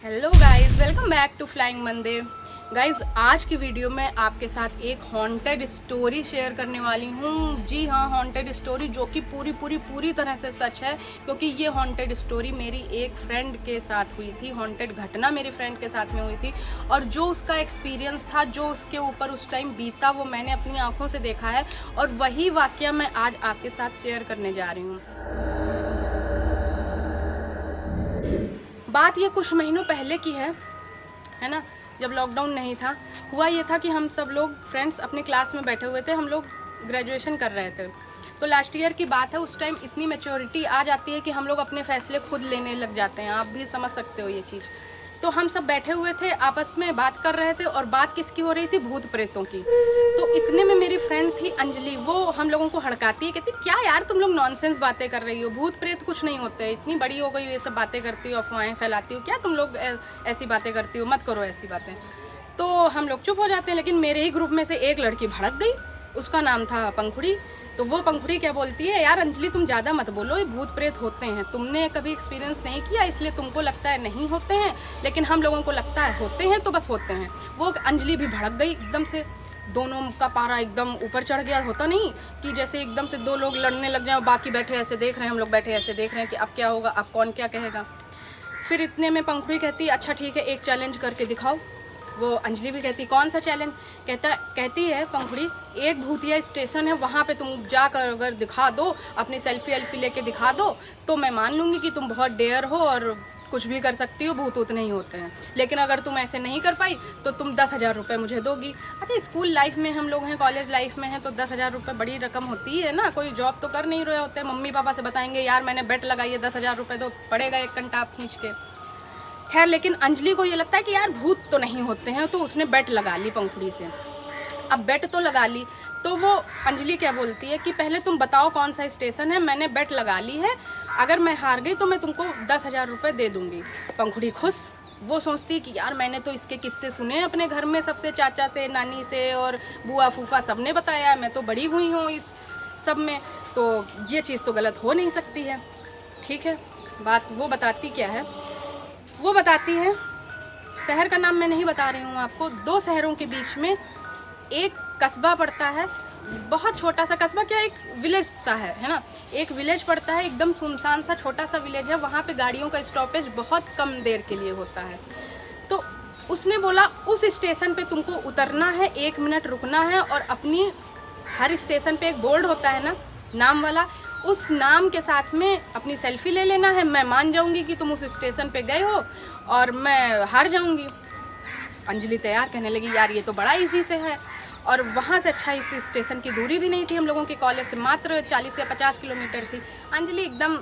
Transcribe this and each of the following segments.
Hello guys, welcome back to flying Monday. Guys, आज की video में आपके साथ एक हॉन्टेड स्टोरी शेयर करने वाली हूँ। जी हाँ, हॉन्टेड स्टोरी जो कि पूरी तरह से सच है, क्योंकि ये हॉन्टेड स्टोरी मेरी एक फ्रेंड के साथ हुई थी। हॉन्टेड घटना मेरी फ्रेंड के साथ में हुई थी और जो उसका एक्सपीरियंस था, जो उसके ऊपर उस टाइम बीता, वो मैंने अपनी आंखों से देखा है और वही वाकया मैं आज आपके साथ शेयर करने जा रही हूँ। बात ये कुछ महीनों पहले की है ना, जब लॉकडाउन नहीं था। हुआ ये था कि हम सब लोग फ्रेंड्स अपने क्लास में बैठे हुए थे। हम लोग ग्रेजुएशन कर रहे थे, तो लास्ट ईयर की बात है। उस टाइम इतनी मैच्योरिटी आ जाती है कि हम लोग अपने फैसले खुद लेने लग जाते हैं। आप भी समझ सकते हो ये चीज़। तो हम सब बैठे हुए थे, आपस में बात कर रहे थे और बात किसकी हो रही थी? भूत प्रेतों की। तो इतने में मेरी फ्रेंड थी अंजलि, वो हम लोगों को हड़काती है, कहती क्या यार तुम लोग नॉनसेंस बातें कर रही हो, भूत प्रेत कुछ नहीं होते, इतनी बड़ी हो गई हो, ये सब बातें करती हो, अफवाहें फैलाती हो, क्या तुम लोग ऐसी बातें करती हो, मत करो ऐसी बातें। तो हम लोग चुप हो जाते हैं, लेकिन मेरे ही ग्रुप में से एक लड़की भड़क गई। उसका नाम था पंखुड़ी। तो वो पंखुड़ी क्या बोलती है, यार अंजलि तुम ज़्यादा मत बोलो, ये भूत प्रेत होते हैं, तुमने कभी एक्सपीरियंस नहीं किया इसलिए तुमको लगता है नहीं होते हैं, लेकिन हम लोगों को लगता है होते हैं, तो बस होते हैं। वो अंजलि भी भड़क गई एकदम से, दोनों का पारा एकदम ऊपर चढ़ गया। होता नहीं कि जैसे एकदम से दो लोग लड़ने लग जाए, बाकी बैठे ऐसे देख रहे हैं, हम लोग बैठे ऐसे देख रहे हैं कि अब क्या होगा, अब कौन क्या कहेगा। फिर इतने में पंखुड़ी कहती है, अच्छा ठीक है, एक चैलेंज करके दिखाओ। वो अंजलि भी कहती, कौन सा चैलेंज? कहती है पंखुड़ी, एक भूतिया स्टेशन है, वहाँ पे तुम जाकर अगर दिखा दो, अपनी सेल्फी एल्फी लेके दिखा दो, तो मैं मान लूँगी कि तुम बहुत डेयर हो और कुछ भी कर सकती हो, भूत उत नहीं होते हैं। लेकिन अगर तुम ऐसे नहीं कर पाई तो तुम 10,000 रुपये मुझे दोगी। अच्छा, स्कूल लाइफ में हम लोग हैं, कॉलेज लाइफ में हैं, तो 10,000 रुपये बड़ी रकम होती है ना। कोई जॉब तो कर नहीं रहे होते, मम्मी पापा से बताएंगे यार मैंने बेट लगाई है, 10,000 रुपये दो, पड़ेगा एक कंटाप खींच के। खैर, लेकिन अंजलि को ये लगता है कि यार भूत तो नहीं होते हैं, तो उसने बेट लगा ली पंखुड़ी से। अब बेट तो लगा ली, तो वो अंजलि क्या बोलती है कि पहले तुम बताओ कौन सा स्टेशन है, मैंने बेट लगा ली है, अगर मैं हार गई तो मैं तुमको 10,000 रुपये दे दूंगी। पंखुड़ी खुश। वो सोचती है कि यार मैंने तो इसके किस्से सुने अपने घर में, सबसे चाचा से, नानी से और बुआ फूफा सब ने बताया, मैं तो बड़ी हुई हूँ इस सब में, तो ये चीज़ तो गलत हो नहीं सकती है। ठीक है, बात वो बताती क्या है, वो बताती है, शहर का नाम मैं नहीं बता रही हूँ आपको, 2 शहरों के बीच में एक कस्बा पड़ता है, बहुत छोटा सा कस्बा, क्या एक विलेज सा है ना, एक विलेज पड़ता है, एकदम सुनसान सा छोटा सा विलेज है। वहाँ पे गाड़ियों का स्टॉपेज बहुत कम देर के लिए होता है। तो उसने बोला उस स्टेशन पे तुमको उतरना है, 1 मिनट रुकना है और अपनी, हर स्टेशन पे एक बोर्ड होता है ना नाम वाला, उस नाम के साथ में अपनी सेल्फी ले लेना है। मैं मान जाऊंगी कि तुम उस स्टेशन पे गए हो और मैं हार जाऊंगी। अंजलि तैयार, कहने लगी यार ये तो बड़ा इजी से है, और वहाँ से अच्छा इस स्टेशन की दूरी भी नहीं थी हम लोगों के कॉलेज से, मात्र 40 या 50 किलोमीटर थी। अंजलि एकदम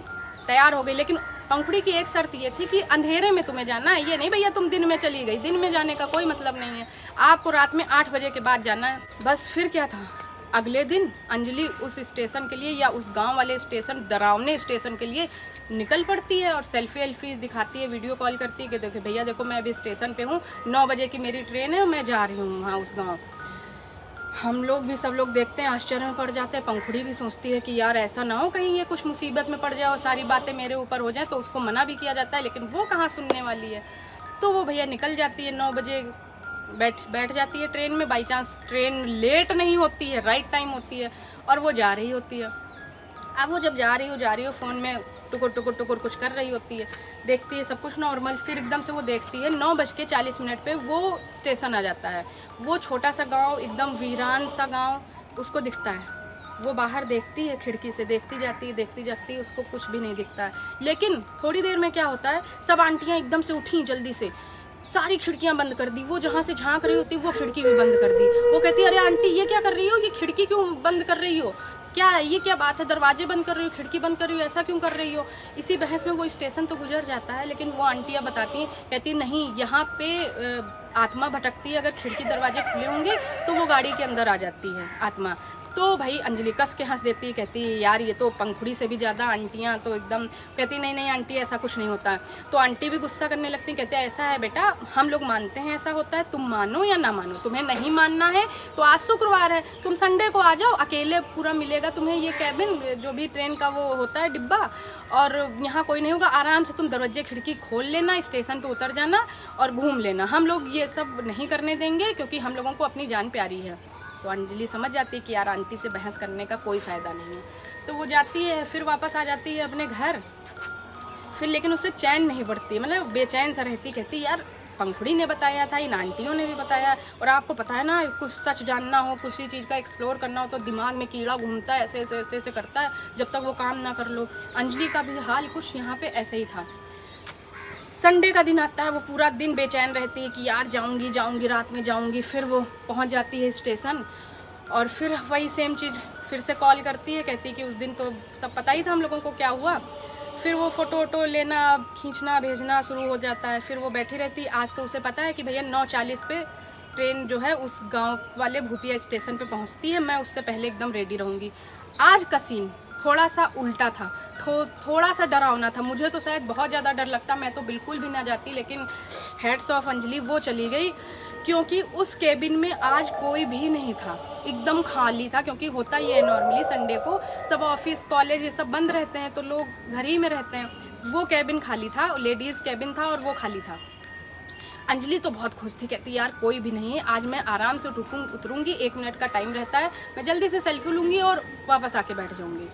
तैयार हो गई, लेकिन पंखुड़ी की एक शर्त ये थी कि अंधेरे में तुम्हें जाना है, ये नहीं भैया तुम दिन में चली गई, दिन में जाने का कोई मतलब नहीं है, आपको रात में 8 बजे के बाद जाना है। बस फिर क्या था, अगले दिन अंजलि उस स्टेशन के लिए, या उस गांव वाले स्टेशन, डरावने स्टेशन के लिए निकल पड़ती है और सेल्फी एल्फी दिखाती है, वीडियो कॉल करती है कि देखो भैया देखो मैं अभी स्टेशन पे हूँ, 9 बजे की मेरी ट्रेन है और मैं जा रही हूँ वहाँ उस गाँव। हम लोग भी, सब लोग देखते हैं, आश्चर्य में पड़ जाते हैं। पंखुड़ी भी सोचती है कि यार ऐसा ना हो कहीं ये कुछ मुसीबत में पड़ जाए और सारी बातें मेरे ऊपर हो जाए, तो उसको मना भी किया जाता है, लेकिन वो कहाँ सुनने वाली है। तो वो भैया निकल जाती है, 9 बजे बैठ जाती है ट्रेन में। बाई चांस ट्रेन लेट नहीं होती है, राइट टाइम होती है, और वो जा रही होती है। अब वो जब जा रही हो फ़ोन में टुकुर टुकुर टुकुर कुछ कर रही होती है, देखती है सब कुछ नॉर्मल, फिर एकदम से वो देखती है 9:40 पे वो स्टेशन आ जाता है। वो छोटा सा गांव, एकदम वीरान सा गांव उसको दिखता है। वो बाहर देखती है, खिड़की से देखती जाती है, उसको कुछ भी नहीं दिखता है। लेकिन थोड़ी देर में क्या होता है, सब आंटियाँ एकदम से उठी, जल्दी से सारी खिड़कियां बंद कर दी। वो जहाँ से झांक रही होती वो खिड़की भी बंद कर दी। वो कहती है अरे आंटी ये क्या कर रही हो, ये खिड़की क्यों बंद कर रही हो, क्या ये क्या बात है, दरवाजे बंद कर रही हो, खिड़की बंद कर रही हो, ऐसा क्यों कर रही हो। इसी बहस में वो स्टेशन तो गुजर जाता है, लेकिन वो आंटियाँ बताती हैं, कहती नहीं यहाँ पे आत्मा भटकती है, अगर खिड़की दरवाजे खुले होंगे तो वो गाड़ी के अंदर आ जाती है आत्मा। तो भाई अंजलि कस के हंस देती, कहती यार ये तो पंखुड़ी से भी ज़्यादा आंटियाँ तो एकदम, कहती नहीं नहीं आंटी ऐसा कुछ नहीं होता है। तो आंटी भी गुस्सा करने लगती, कहते हैं ऐसा है बेटा, हम लोग मानते हैं ऐसा होता है, तुम मानो या ना मानो, तुम्हें नहीं मानना है तो आज शुक्रवार है, तुम संडे को आ जाओ, अकेले पूरा मिलेगा तुम्हें ये कैबिन, जो भी ट्रेन का वो होता है डिब्बा, और यहाँ कोई नहीं होगा, आराम से तुम दरवाजे खिड़की खोल लेना, स्टेशन पे उतर जाना और घूम लेना, हम लोग ये सब नहीं करने देंगे क्योंकि हम लोगों को अपनी जान प्यारी है। तो अंजलि समझ जाती है कि यार आंटी से बहस करने का कोई फ़ायदा नहीं है, तो वो जाती है, फिर वापस आ जाती है अपने घर। फिर लेकिन उससे चैन नहीं बढ़ती, मतलब बेचैन सा रहती, कहती यार पंखुड़ी ने बताया था, इन आंटियों ने भी बताया, और आपको पता है ना कुछ सच जानना हो, किसी चीज़ का एक्सप्लोर करना हो तो दिमाग में कीड़ा घूमता है, ऐसे ऐसे ऐसे ऐसे करता है जब तक वो काम ना कर लो। अंजलि का भी हाल कुछ यहाँ पे ऐसे ही था। संडे का दिन आता है, वो पूरा दिन बेचैन रहती है कि यार जाऊंगी जाऊंगी, रात में जाऊंगी। फिर वो पहुंच जाती है स्टेशन और फिर वही सेम चीज़ फिर से कॉल करती है, कहती कि उस दिन तो सब पता ही था हम लोगों को क्या हुआ। फिर वो फ़ोटो वोटो लेना, खींचना, भेजना शुरू हो जाता है। फिर वो बैठी रहती, आज तो उसे पता है कि भैया 9:40 पे ट्रेन जो है उस गांव वाले भूतिया स्टेशन पे पहुंचती है, मैं उससे पहले एकदम रेडी रहूँगी। आज का सीन थोड़ा सा उल्टा था, थोड़ा सा डरावना था। मुझे तो शायद बहुत ज़्यादा डर लगता, मैं तो बिल्कुल भी ना जाती, लेकिन हेड्स ऑफ अंजलि, वो चली गई क्योंकि उस केबिन में आज कोई भी नहीं था, एकदम खाली था। क्योंकि होता ही है नॉर्मली संडे को सब ऑफिस कॉलेज ये सब बंद रहते हैं तो लोग घर ही में रहते हैं। वो केबिन खाली था, लेडीज़ केबिन था और वो खाली था। अंजलि तो बहुत खुश थी, कहती यार कोई भी नहीं है, आज मैं आराम से उतरूँगी, 1 मिनट का टाइम रहता है, मैं जल्दी से सेल्फी लूँगी और वापस आके बैठ जाऊँगी।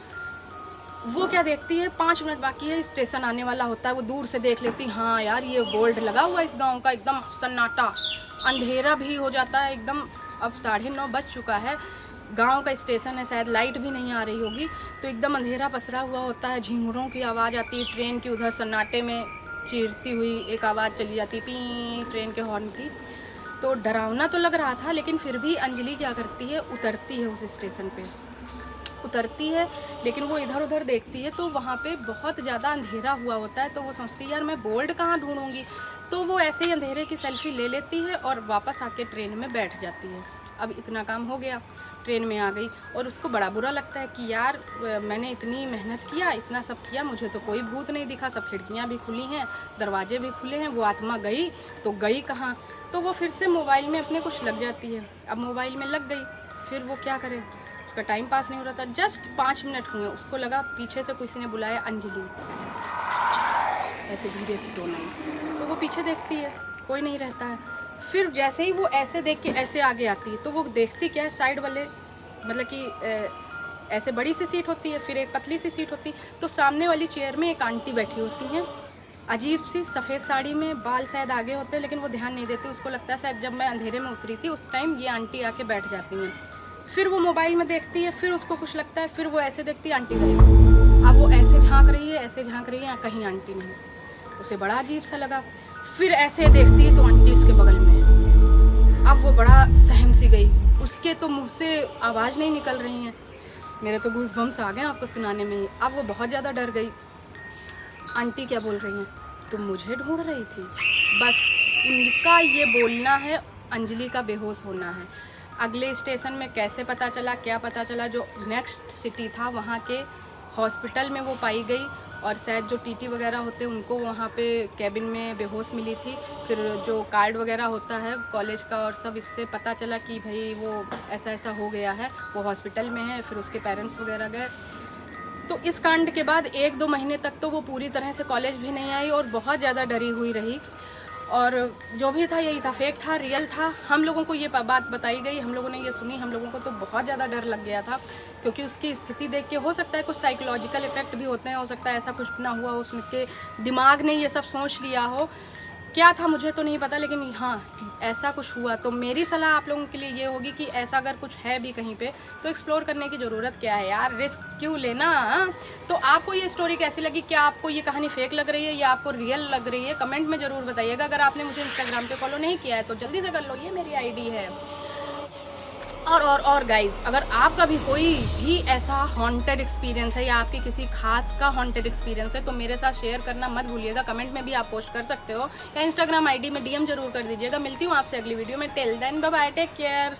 वो क्या देखती है, 5 मिनट बाकी है, स्टेशन आने वाला होता है। वो दूर से देख लेती, हाँ यार ये बोर्ड लगा हुआ है इस गांव का, एकदम सन्नाटा, अंधेरा भी हो जाता है एकदम। अब 9:30 बज चुका है, गांव का स्टेशन है, शायद लाइट भी नहीं आ रही होगी, तो एकदम अंधेरा पसरा हुआ होता है। झिंगुरों की आवाज़ आती है ट्रेन की, उधर सन्नाटे में चीरती हुई एक आवाज़ चली जाती, पी, ट्रेन के हॉर्न की। तो डरावना तो लग रहा था, लेकिन फिर भी अंजलि क्या करती है, उतरती है उस स्टेशन पे, उतरती है। लेकिन वो इधर उधर देखती है तो वहाँ पे बहुत ज़्यादा अंधेरा हुआ होता है। तो वो सोचती है यार मैं बोर्ड कहाँ ढूंढूंगी, तो वो ऐसे ही अंधेरे की सेल्फी ले लेती है और वापस आके ट्रेन में बैठ जाती है। अब इतना काम हो गया, ट्रेन में आ गई और उसको बड़ा बुरा लगता है कि यार मैंने इतनी मेहनत किया, इतना सब किया, मुझे तो कोई भूत नहीं दिखा, सब खिड़कियाँ भी खुली हैं, दरवाजे भी खुले हैं, वो आत्मा गई तो गई कहाँ। तो वो फिर से मोबाइल में अपने कुछ लग जाती है। अब मोबाइल में लग गई, फिर वो क्या करे, उसका टाइम पास नहीं हो रहा था। जस्ट 5 मिनट हुए, उसको लगा पीछे से किसी ने बुलाया, अंजलि, ऐसे धीरे से टोन आई। तो वो पीछे देखती है, कोई नहीं रहता है। फिर जैसे ही वो ऐसे देख के ऐसे आगे आती है तो वो देखती क्या है, साइड वाले मतलब कि ऐसे बड़ी सी सीट होती है, फिर एक पतली सी सीट होती, तो सामने वाली चेयर में एक आंटी बैठी होती हैं, अजीब सी सफ़ेद साड़ी में, बाल शायद आगे होते हैं लेकिन वो ध्यान नहीं देती। उसको लगता है शायद जब मैं अंधेरे में उतरी थी उस टाइम ये आंटी आके बैठ जाती हैं। फिर वो मोबाइल में देखती है, फिर उसको कुछ लगता है, फिर वो ऐसे देखती है, आंटी नहीं। अब वो ऐसे झांक रही है, ऐसे झांक रही है, कहीं आंटी नहीं। उसे बड़ा अजीब सा लगा, फिर ऐसे देखती है तो आंटी उसके बगल में। अब वो बड़ा सहम सी गई, उसके तो मुंह से आवाज़ नहीं निकल रही हैं। मेरे तो गूज़बम्स आ गए आपको सुनाने में ही। अब वो बहुत ज़्यादा डर गई। आंटी क्या बोल रही हैं, तुम मुझे ढूंढ रही थी? बस उनका ये बोलना है, अंजलि का बेहोश होना है। अगले स्टेशन में कैसे पता चला, क्या पता चला, जो नेक्स्ट सिटी था वहाँ के हॉस्पिटल में वो पाई गई और शायद जो टीटी वगैरह होते हैं उनको वहाँ पे कैबिन में बेहोश मिली थी। फिर जो कार्ड वगैरह होता है कॉलेज का और सब, इससे पता चला कि भाई वो ऐसा ऐसा हो गया है, वो हॉस्पिटल में है। फिर उसके पेरेंट्स वगैरह गए। तो इस कांड के बाद 1-2 महीने तक तो वो पूरी तरह से कॉलेज भी नहीं आई और बहुत ज़्यादा डरी हुई रही। और जो भी था यही था, फेक था, रियल था। हम लोगों को ये बात बताई गई, हम लोगों ने ये सुनी, हम लोगों को तो बहुत ज़्यादा डर लग गया था क्योंकि उसकी स्थिति देख के हो सकता है कुछ साइकोलॉजिकल इफेक्ट भी होते हैं, हो सकता है ऐसा कुछ ना हुआ, उसके दिमाग ने ये सब सोच लिया हो। क्या था मुझे तो नहीं पता, लेकिन हाँ ऐसा कुछ हुआ। तो मेरी सलाह आप लोगों के लिए ये होगी कि ऐसा अगर कुछ है भी कहीं पे तो एक्सप्लोर करने की ज़रूरत क्या है यार, रिस्क क्यों लेना। तो आपको ये स्टोरी कैसी लगी, क्या आपको ये कहानी फेक लग रही है या आपको रियल लग रही है, कमेंट में ज़रूर बताइएगा। अगर आपने मुझे इंस्टाग्राम पे फॉलो नहीं किया है तो जल्दी से कर लो, ये मेरी आईडी है। और गाइज, अगर आपका भी कोई भी ऐसा हॉन्टेड एक्सपीरियंस है या आपके किसी खास का हॉन्टेड एक्सपीरियंस है तो मेरे साथ शेयर करना मत भूलिएगा। कमेंट में भी आप पोस्ट कर सकते हो या इंस्टाग्राम आईडी में डीएम जरूर कर दीजिएगा। मिलती हूँ आपसे अगली वीडियो में। Till then bye bye, take care.